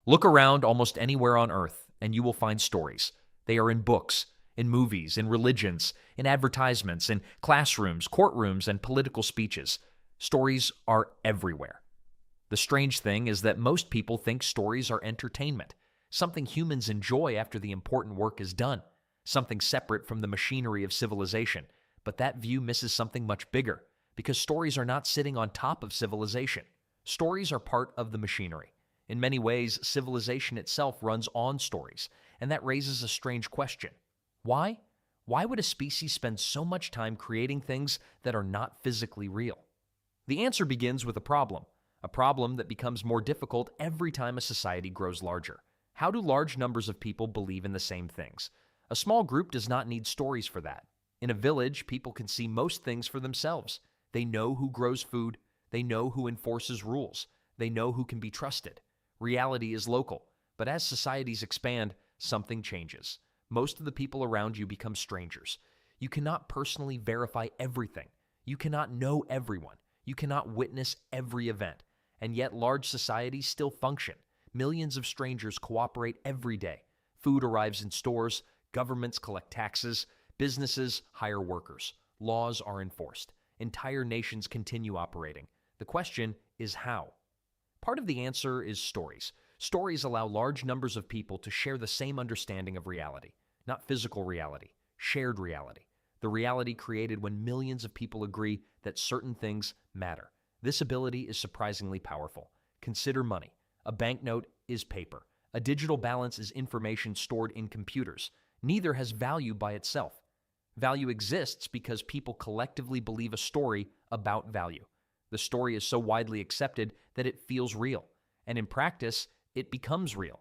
Look around almost anywhere on Earth, and you will find stories. They are in books, in movies, in religions, in advertisements, in classrooms, courtrooms, and political speeches. Stories are everywhere. The strange thing is that most people think stories are entertainment, something humans enjoy after the important work is done, something separate from the machinery of civilization. But that view misses something much bigger, because stories are not sitting on top of civilization. Stories are part of the machinery. In many ways, civilization itself runs on stories, and that raises a strange question. Why? Why would a species spend so much time creating things that are not physically real? The answer begins with a problem that becomes more difficult every time a society grows larger. How do large numbers of people believe in the same things? A small group does not need stories for that. In a village, people can see most things for themselves. They know who grows food. They know who enforces rules. They know who can be trusted. Reality is local, but as societies expand, something changes. Most of the people around you become strangers. You cannot personally verify everything. You cannot know everyone. You cannot witness every event. And yet large societies still function. Millions of strangers cooperate every day. Food arrives in stores, governments collect taxes, businesses hire workers, laws are enforced, entire nations continue operating. The question is how? Part of the answer is stories. Stories allow large numbers of people to share the same understanding of reality, not physical reality, shared reality. The reality created when millions of people agree that certain things matter. This ability is surprisingly powerful. Consider money. A banknote is paper. A digital balance is information stored in computers. Neither has value by itself. Value exists because people collectively believe a story about value. The story is so widely accepted that it feels real, and in practice, it becomes real.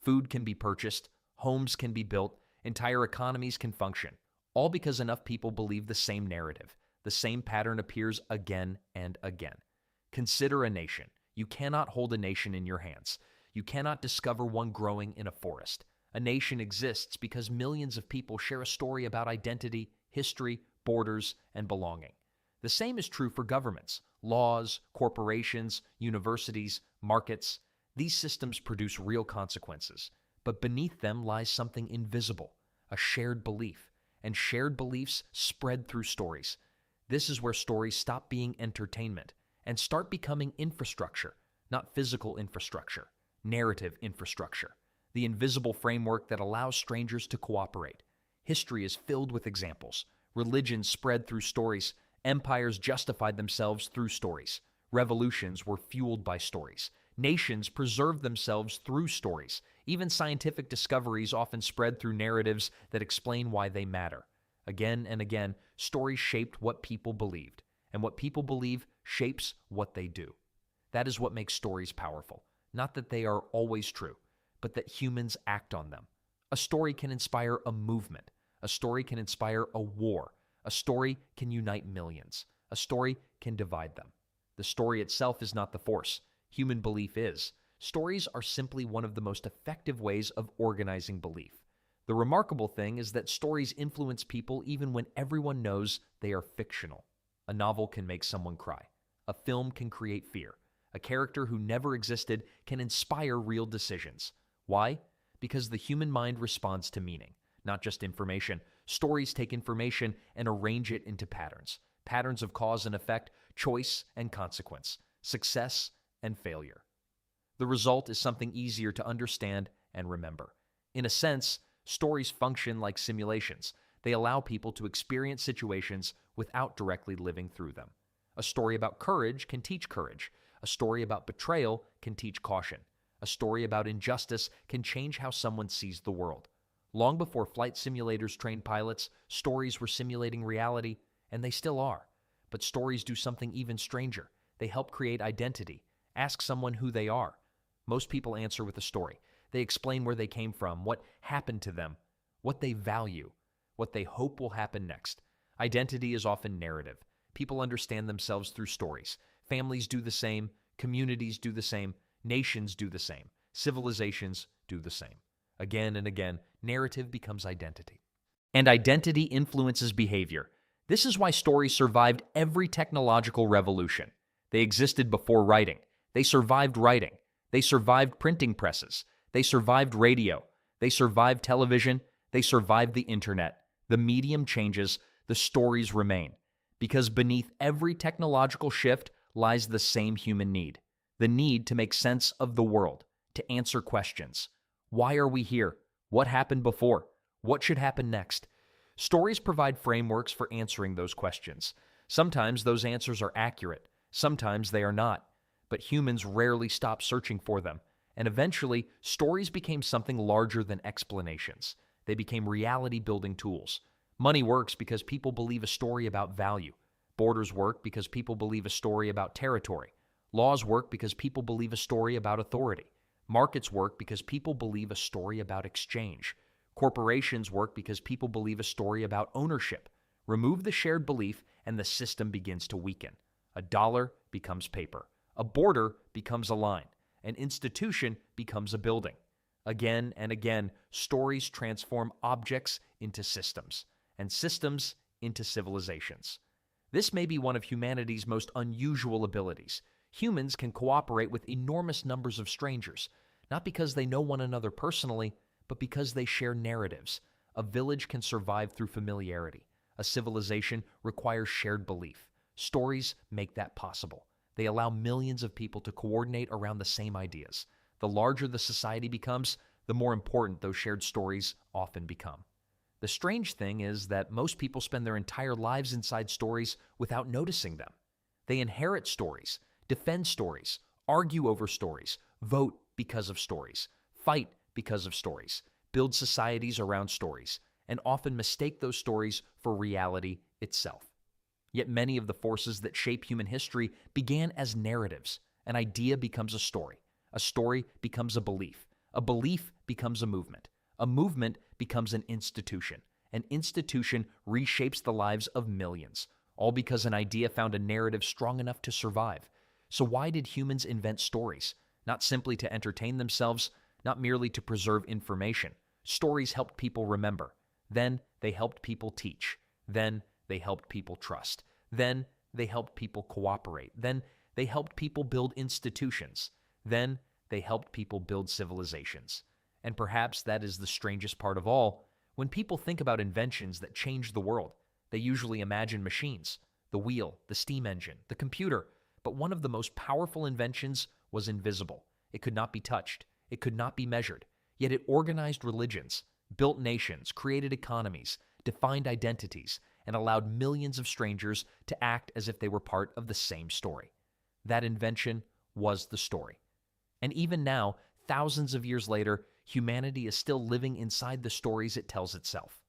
Food can be purchased, homes can be built, entire economies can function, all because enough people believe the same narrative. The same pattern appears again and again. Consider a nation. You cannot hold a nation in your hands. You cannot discover one growing in a forest. A nation exists because millions of people share a story about identity, history, borders, and belonging. The same is true for governments, laws, corporations, universities, markets. These systems produce real consequences, but beneath them lies something invisible, a shared belief, and shared beliefs spread through stories. This is where stories stop being entertainment and start becoming infrastructure, not physical infrastructure, narrative infrastructure, the invisible framework that allows strangers to cooperate. History is filled with examples. Religions spread through stories. Empires justified themselves through stories. Revolutions were fueled by stories. Nations preserved themselves through stories. Even scientific discoveries often spread through narratives that explain why they matter. Again and again, stories shaped what people believed, and what people believe shapes what they do. That is what makes stories powerful. Not that they are always true, but that humans act on them. A story can inspire a movement. A story can inspire a war. A story can unite millions. A story can divide them. The story itself is not the force. Human belief is. Stories are simply one of the most effective ways of organizing belief. The remarkable thing is that stories influence people even when everyone knows they are fictional. A novel can make someone cry. A film can create fear. A character who never existed can inspire real decisions. Why? Because the human mind responds to meaning, not just information. Stories take information and arrange it into patterns. Patterns of cause and effect, choice and consequence, success and failure. The result is something easier to understand and remember. In a sense, stories function like simulations. They allow people to experience situations without directly living through them. A story about courage can teach courage. A story about betrayal can teach caution. A story about injustice can change how someone sees the world. Long before flight simulators trained pilots, stories were simulating reality, and they still are. But stories do something even stranger. They help create identity. Ask someone who they are. Most people answer with a story. They explain where they came from, what happened to them, what they value, what they hope will happen next. Identity is often narrative. People understand themselves through stories. Families do the same. Communities do the same. Nations do the same. Civilizations do the same. Again and again, narrative becomes identity. And identity influences behavior. This is why stories survived every technological revolution. They existed before writing. They survived writing. They survived printing presses. They survived radio. They survived television. They survived the internet. The medium changes, the stories remain. Because beneath every technological shift lies the same human need. The need to make sense of the world, to answer questions. Why are we here? What happened before? What should happen next? Stories provide frameworks for answering those questions. Sometimes those answers are accurate. Sometimes they are not. But humans rarely stop searching for them. And eventually, stories became something larger than explanations. They became reality-building tools. Money works because people believe a story about value. Borders work because people believe a story about territory. Laws work because people believe a story about authority. Markets work because people believe a story about exchange. Corporations work because people believe a story about ownership. Remove the shared belief and the system begins to weaken. A dollar becomes paper. A border becomes a line. An institution becomes a building. Again and again, stories transform objects into systems, and systems into civilizations. This may be one of humanity's most unusual abilities. Humans can cooperate with enormous numbers of strangers, not because they know one another personally, but because they share narratives. A village can survive through familiarity. A civilization requires shared belief. Stories make that possible. They allow millions of people to coordinate around the same ideas. The larger the society becomes, the more important those shared stories often become. The strange thing is that most people spend their entire lives inside stories without noticing them. They inherit stories, defend stories, argue over stories, vote because of stories, fight because of stories, build societies around stories, and often mistake those stories for reality itself. Yet many of the forces that shape human history began as narratives. An idea becomes a story becomes a belief becomes a movement becomes an institution reshapes the lives of millions, all because an idea found a narrative strong enough to survive. So why did humans invent stories? Not simply to entertain themselves, not merely to preserve information. Stories helped people remember. Then they helped people teach. Then they helped people trust. Then they helped people cooperate. Then they helped people build institutions. Then they helped people build civilizations. And perhaps that is the strangest part of all. When people think about inventions that changed the world, they usually imagine machines, the wheel, the steam engine, the computer. But one of the most powerful inventions was invisible. It could not be touched. It could not be measured. Yet it organized religions, built nations, created economies, defined identities, and allowed millions of strangers to act as if they were part of the same story. That invention was the story. And even now, thousands of years later, humanity is still living inside the stories it tells itself.